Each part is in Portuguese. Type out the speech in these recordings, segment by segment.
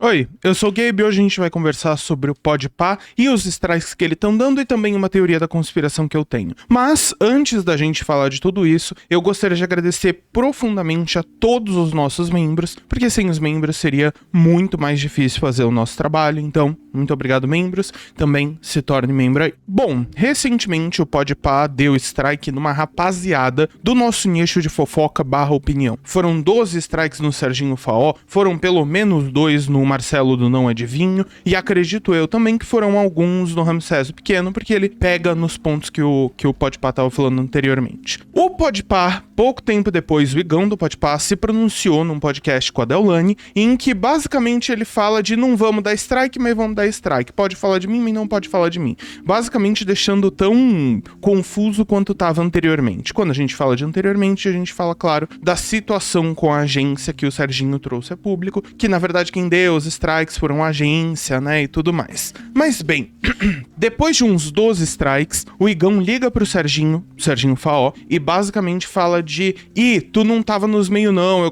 Oi, eu sou o Gabe e hoje a gente vai conversar sobre o Podpah e os strikes que ele estão dando e também uma teoria da conspiração que eu tenho. Mas, antes da gente falar de tudo isso, eu gostaria de agradecer profundamente a todos os nossos membros, porque sem os membros seria muito mais difícil fazer o nosso trabalho, então, muito obrigado, membros. Também se torne membro aí. Bom, recentemente o Podpah deu strike numa rapaziada do nosso nicho de fofoca / opinião. Foram 12 strikes no Serginho Faó, foram pelo menos 2 no Marcelo do Não Adivinho, e acredito eu também que foram alguns no Ramsés o Pequeno, porque ele pega nos pontos que o Podpah estava falando anteriormente. O Podpah, pouco tempo depois, o Igão do Podpah se pronunciou num podcast com a Deolane, em que basicamente ele fala de não vamos dar strike, mas vamos dar strike. Pode falar de mim, mas não pode falar de mim. Basicamente deixando tão confuso quanto estava anteriormente. Quando a gente fala de anteriormente, a gente fala, claro, da situação com a agência que o Serginho trouxe a público, que na verdade quem deu os strikes foram a agência, né, e tudo mais. Mas bem, depois de uns 12 strikes, o Igão liga pro Serginho Faó, e basicamente fala de tu não tava nos meio não, eu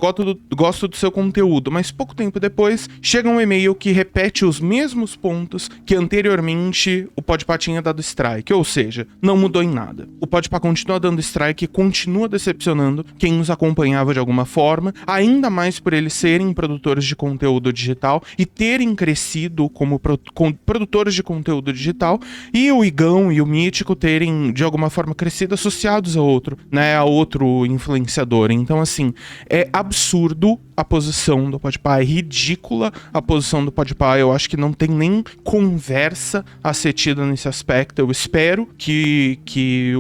gosto do seu conteúdo, mas pouco tempo depois, chega um e-mail que repete os mesmos pontos que anteriormente o Podpah tinha dado strike, ou seja, não mudou em nada. O Podpah continua dando strike e continua decepcionando quem nos acompanhava de alguma forma, ainda mais por eles serem produtores de conteúdo digital e terem crescido como produtores de conteúdo digital, e o Igão e o Mítico terem de alguma forma crescido associados a outro influenciador. Então assim, é absurdo a posição do Podpah, é ridícula a posição do Podpah. Eu acho que não tem nem conversa a ser tida nesse aspecto. Eu espero que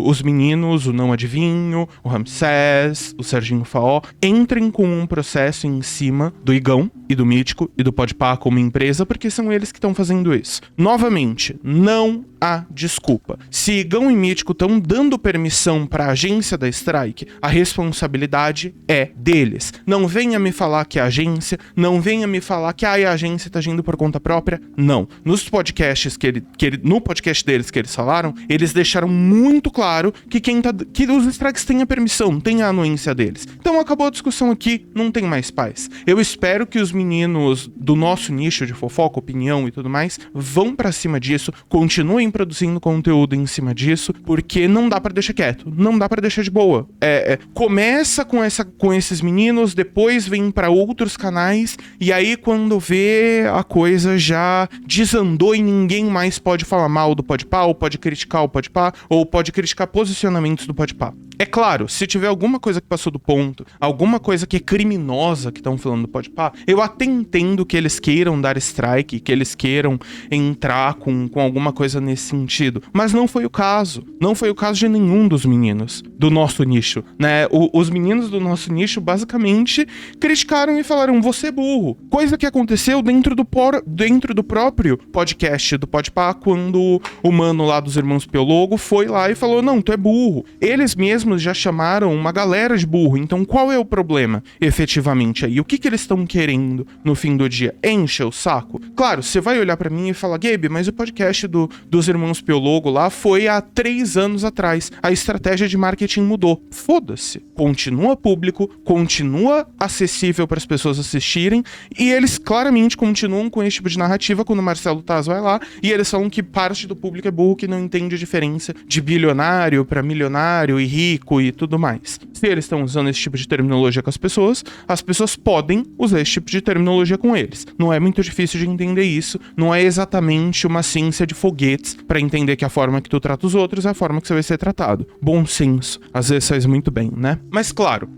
os meninos, o Não Adivinho, o Ramsés, o Serginho Faó, entrem com um processo em cima do Igão e do Mítico e do Podpah como empresa, porque são eles que estão fazendo isso. Novamente, não há desculpa. Se Igão e Mítico estão dando permissão para a agência da strike, a responsabilidade é deles. Não venha me falar que é a agência, não venha me falar que a agência está agindo por conta própria. Não. Nos podcasts no podcast deles que eles falaram, eles deixaram muito claro que que os strikes têm a permissão, tem a anuência deles. Então acabou a discussão aqui, não tem mais paz. Eu espero que os meninos do nosso nicho de fofoca, opinião e tudo mais vão pra cima disso, continuem produzindo conteúdo em cima disso, porque não dá pra deixar quieto, não dá pra deixar de boa. Começa com esses meninos, depois vem pra outros canais, e aí quando vê a coisa já desandou e ninguém mais pode falar mal do Podpah, ou pode criticar o Podpah, ou pode criticar posicionamentos do Podpah. É claro, se tiver alguma coisa que passou do ponto, alguma coisa que é criminosa que estão falando do Podpah, eu até entendo que eles queiram dar strike, que eles queiram entrar com alguma coisa nesse sentido. Mas não foi o caso. Não foi o caso de nenhum dos meninos do nosso nicho, né? Os meninos do nosso nicho basicamente criticaram e falaram, você é burro. Coisa que aconteceu dentro do próprio podcast do Podpah, quando o mano lá dos Irmãos Piologo foi lá e falou, não, tu é burro. Eles mesmos já chamaram uma galera de burro, então qual é o problema, efetivamente, aí? O que eles estão querendo no fim do dia? Enche o saco? Claro, você vai olhar pra mim e falar, Gabe, mas o podcast dos Irmãos Piologo lá foi há 3 anos atrás, a estratégia de marketing mudou. Foda-se. Continua público, continua acessível para as pessoas assistirem, e eles claramente continuam com esse tipo de narrativa quando o Marcelo Taz vai lá, e eles falam que parte do público é burro, que não entende a diferença de bilionário para milionário e rico e tudo mais. Se eles estão usando esse tipo de terminologia com as pessoas podem usar esse tipo de terminologia com eles. Não é muito difícil de entender isso, não é exatamente uma ciência de foguetes para entender que a forma que tu trata os outros é a forma que você vai ser tratado. Bom senso, às vezes faz muito bem, né? Mas claro,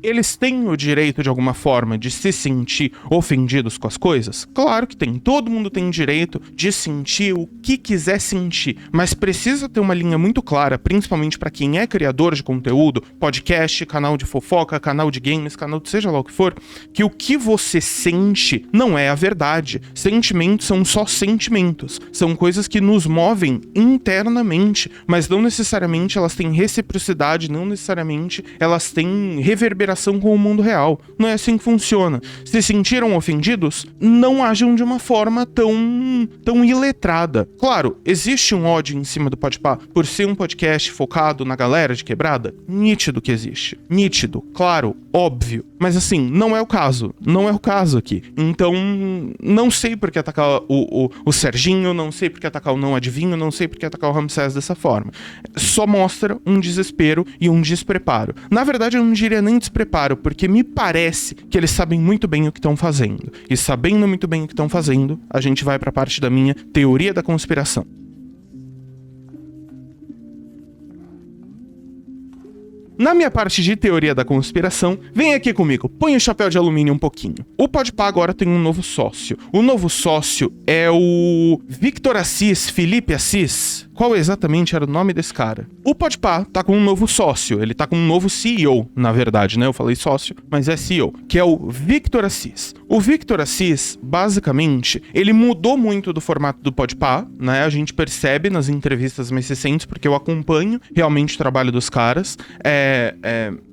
eles têm o direito de alguma forma de se sentir ofendidos com as coisas? Claro que tem, todo mundo tem direito de sentir o que quiser sentir, mas precisa ter uma linha muito clara, principalmente para quem é criador de conteúdo, podcast, canal de fofoca, canal de games, canal de seja lá o que for, que o que você sente não é a verdade. Sentimentos são só sentimentos, são coisas que nos movem internamente, mas não necessariamente elas têm reciprocidade, não necessariamente elas têm reverberação com o mundo real. Não é assim que funciona. Se sentiram ofendidos, não ajam de uma forma tão iletrada. Claro, existe um ódio em cima do Podpah por ser um podcast focado na galera de quebrada? Nítido que existe. Nítido, claro, óbvio. Mas assim, não é o caso. Não é o caso aqui. Então, não sei por que atacar o Serginho, não sei por que atacar o Não Adivinho, não sei por que atacar o Ramsés dessa forma. Só mostra um desespero e um despreparo. Na verdade, eu não diria nem despreparo, porque me parece que eles sabem muito bem o que estão fazendo. E sabendo muito bem o que estão fazendo, a gente vai pra parte da minha teoria da conspiração. Na minha parte de teoria da conspiração, vem aqui comigo, põe o chapéu de alumínio um pouquinho. O Podpah agora tem um novo sócio. O novo sócio é o Victor Assis, Felipe Assis. Qual exatamente era o nome desse cara? O Podpah tá com um novo sócio, ele tá com um novo CEO, na verdade, né? Eu falei sócio, mas é CEO, que é o Victor Assis. O Victor Assis, basicamente, ele mudou muito do formato do Podpah, né? A gente percebe nas entrevistas mais recentes, porque eu acompanho realmente o trabalho dos caras.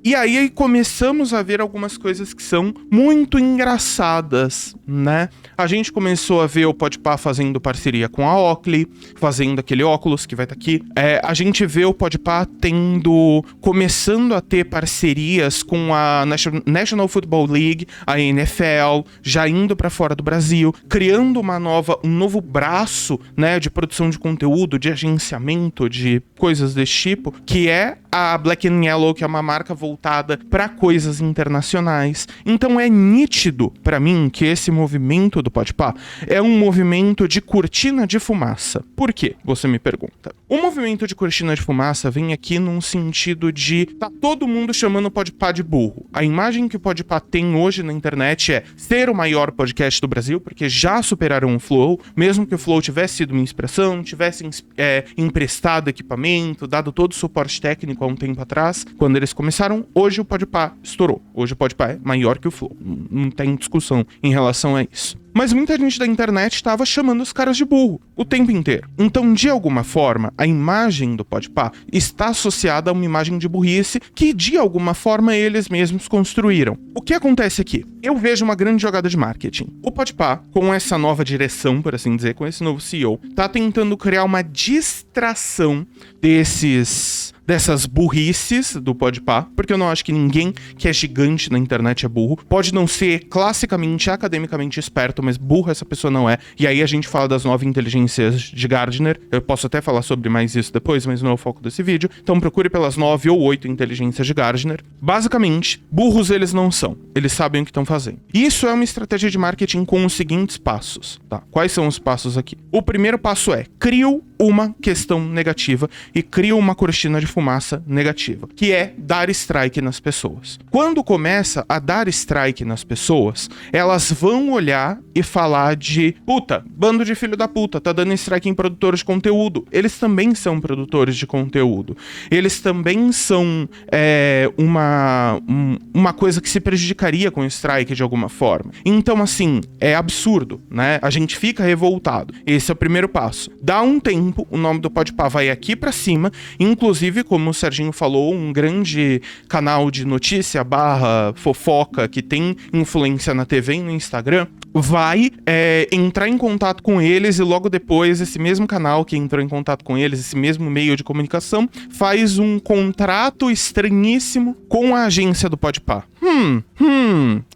E aí começamos a ver algumas coisas que são muito engraçadas, né? A gente começou a ver o Podpah fazendo parceria com a Oakley, fazendo aquele óculos que vai estar aqui. A gente vê o Podpah começando a ter parcerias com a National Football League, a NFL, já indo para fora do Brasil, criando um novo braço, né, de produção de conteúdo, de agenciamento, de coisas desse tipo, que é a Black & Yellow, que é uma marca voltada para coisas internacionais. Então é nítido para mim que esse movimento do Podpah é um movimento de cortina de fumaça. Por quê? Você me pergunta. O movimento de cortina de fumaça vem aqui num sentido de tá todo mundo chamando o Podpah de burro. A imagem que o Podpah tem hoje na internet é ser o maior podcast do Brasil, porque já superaram o Flow, mesmo que o Flow tivesse sido uma inspiração, tivesse emprestado equipamento, dado todo o suporte técnico há um tempo atrás, quando eles começaram, hoje o Podpah estourou. Hoje o Podpah é maior que o Flow. Não tem discussão em relação a isso. Mas muita gente da internet estava chamando os caras de burro o tempo inteiro. Então, de alguma forma, a imagem do Podpah está associada a uma imagem de burrice que, de alguma forma, eles mesmos construíram. O que acontece aqui? Eu vejo uma grande jogada de marketing. O Podpah, com essa nova direção, por assim dizer, com esse novo CEO, tá tentando criar uma distração dessas burrices do Podpah, porque eu não acho que ninguém que é gigante na internet é burro. Pode não ser classicamente, academicamente esperto, mas burro essa pessoa não é. E aí a gente fala das 9 inteligências de Gardner. Eu posso até falar sobre mais isso depois, mas não é o foco desse vídeo. Então procure pelas 9 ou 8 inteligências de Gardner. Basicamente, burros eles não são. Eles sabem o que estão fazendo. Isso é uma estratégia de marketing com os seguintes passos, tá? Quais são os passos aqui? O primeiro passo é: crio uma questão negativa e crio uma cortina de fumaça negativa, que é dar strike nas pessoas. Quando começa a dar strike nas pessoas, elas vão olhar e falar de puta, bando de filho da puta, tá dando strike em produtores de conteúdo. Eles também são produtores de conteúdo. Eles também são uma coisa que se prejudicaria com o strike de alguma forma. Então, assim, é absurdo, né? A gente fica revoltado. Esse é o primeiro passo. Dá um tempo, o nome do Podpah vai aqui pra cima, inclusive, como o Serginho falou, um grande canal de notícia / fofoca que tem influência na TV e no Instagram, vai entrar em contato com eles e logo depois esse mesmo canal que entrou em contato com eles, esse mesmo meio de comunicação, faz um contrato estranhíssimo com a agência do Podpah.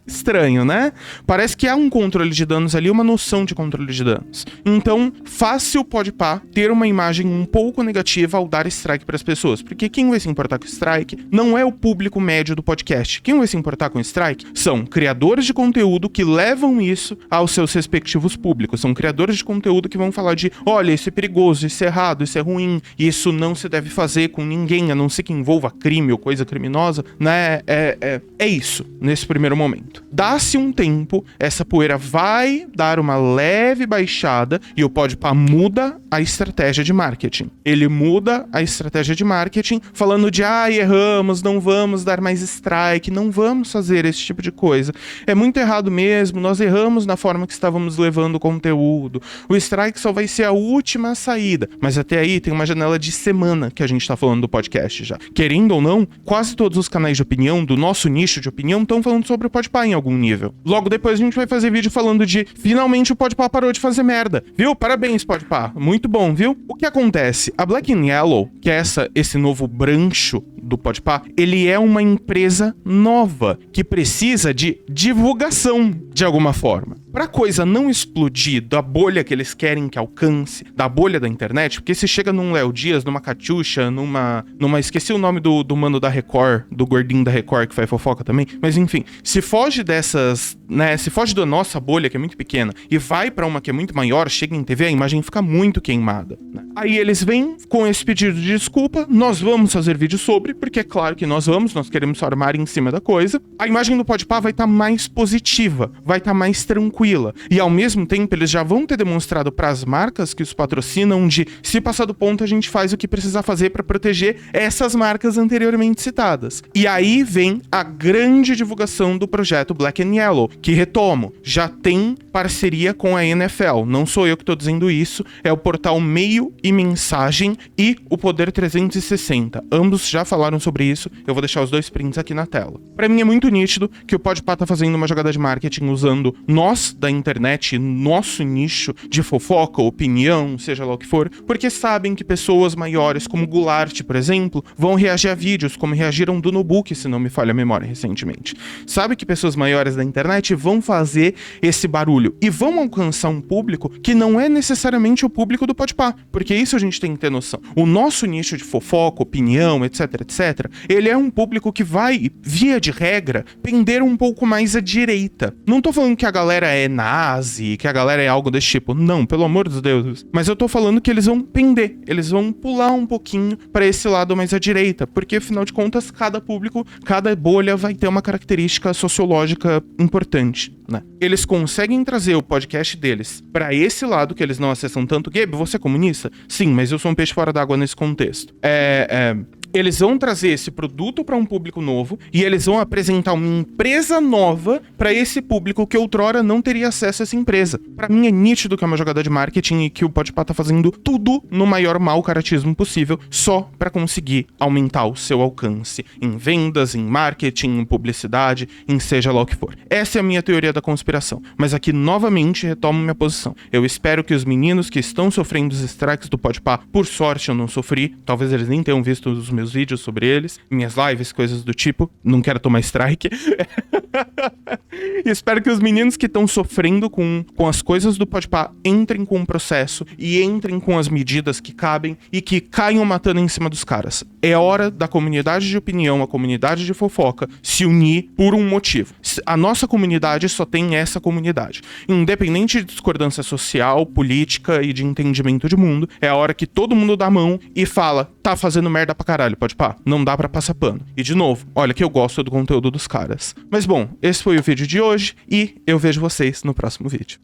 Estranho, né? Parece que há um controle de danos ali, uma noção de controle de danos. Então, fácil o Podpah ter uma imagem um pouco negativa ao dar strike para as pessoas, porque quem vai se importar com strike não é o público médio do podcast. Quem vai se importar com strike são criadores de conteúdo que levam isso aos seus respectivos públicos. São criadores de conteúdo que vão falar de, olha, isso é perigoso, isso é errado, isso é ruim, isso não se deve fazer com ninguém, a não ser que envolva crime ou coisa criminosa, né? É isso, nesse primeiro momento. Dá-se um tempo, essa poeira vai dar uma leve baixada e o Podpah muda a estratégia de marketing. Ele muda a estratégia de marketing falando de, erramos, não vamos dar mais strike, não vamos fazer esse tipo de coisa. É muito errado mesmo, nós erramos na forma que estávamos levando o conteúdo. O strike só vai ser a última saída. Mas até aí tem uma janela de semana que a gente tá falando do podcast já. Querendo ou não, quase todos os canais de opinião, do nosso nicho de opinião, estão falando sobre o Podpah em algum nível. Logo depois a gente vai fazer vídeo falando de, finalmente o Podpah parou de fazer merda. Viu? Parabéns, Podpah. Muito muito bom, viu? O que acontece? A Black and Yellow, que é esse novo brancho do Podpah, ele é uma empresa nova que precisa de divulgação de alguma forma. Pra coisa não explodir da bolha que eles querem que alcance, da bolha da internet, porque se chega num Léo Dias, numa Catiuxa, numa esqueci o nome do mano da Record, do gordinho da Record que faz fofoca também, mas enfim, se foge dessas, né, se foge da nossa bolha que é muito pequena e vai pra uma que é muito maior, chega em TV, a imagem fica muito queimada, né? Aí eles vêm com esse pedido de desculpa, nós vamos fazer vídeo sobre, porque é claro que nós queremos armar em cima da coisa. A imagem do Podpah vai estar mais positiva, vai estar mais tranquila. E ao mesmo tempo, eles já vão ter demonstrado para as marcas que os patrocinam de, se passar do ponto, a gente faz o que precisar fazer para proteger essas marcas anteriormente citadas. E aí vem a grande divulgação do projeto Black and Yellow, que, retomo, já tem parceria com a NFL. Não sou eu que estou dizendo isso, é o portal Meio e Mensagem e o Poder 360. Ambos já falaram sobre isso, eu vou deixar os dois prints aqui na tela. Para mim é muito nítido que o Podpah tá fazendo uma jogada de marketing usando nós da internet, nosso nicho de fofoca, opinião, seja lá o que for, porque sabem que pessoas maiores como Goulart, por exemplo, vão reagir a vídeos como reagiram do Nubook, se não me falha a memória recentemente. Sabe que pessoas maiores da internet vão fazer esse barulho e vão alcançar um público que não é necessariamente o público do Podpah, porque isso a gente tem que ter noção. O nosso nicho de fofoca, opinião, etc, etc, ele é um público que vai, via de regra, pender um pouco mais à direita. Não tô falando que a galera é nazi, que a galera é algo desse tipo. Não, pelo amor dos deuses. Mas eu tô falando que eles vão pender, eles vão pular um pouquinho pra esse lado mais à direita, porque afinal de contas, cada público, cada bolha vai ter uma característica sociológica importante, né? Eles conseguem trazer o podcast deles pra esse lado que eles não acessam tanto. Gabe, você é comunista? Sim, mas eu sou um peixe fora d'água nesse contexto. Eles vão trazer esse produto para um público novo e eles vão apresentar uma empresa nova para esse público que outrora não teria acesso a essa empresa. Para mim é nítido que é uma jogada de marketing e que o Podpah tá fazendo tudo no maior mau caratismo possível só para conseguir aumentar o seu alcance em vendas, em marketing, em publicidade, em seja lá o que for. Essa é a minha teoria da conspiração, mas aqui novamente retomo minha posição. Eu espero que os meninos que estão sofrendo os strikes do Podpah, por sorte eu não sofri, talvez eles nem tenham visto os meus vídeos sobre eles, minhas lives, coisas do tipo, não quero tomar strike. Espero que os meninos que estão sofrendo com as coisas do Podpah entrem com o processo e entrem com as medidas que cabem e que caiam matando em cima dos caras. É hora da comunidade de opinião, a comunidade de fofoca, se unir por um motivo. A nossa comunidade só tem essa comunidade. Independente de discordância social, política e de entendimento de mundo, é a hora que todo mundo dá a mão e fala, tá fazendo merda pra caralho, Podpah, não dá pra passar pano. E de novo, olha que eu gosto do conteúdo dos caras. Mas bom, esse foi o vídeo de hoje e eu vejo vocês no próximo vídeo.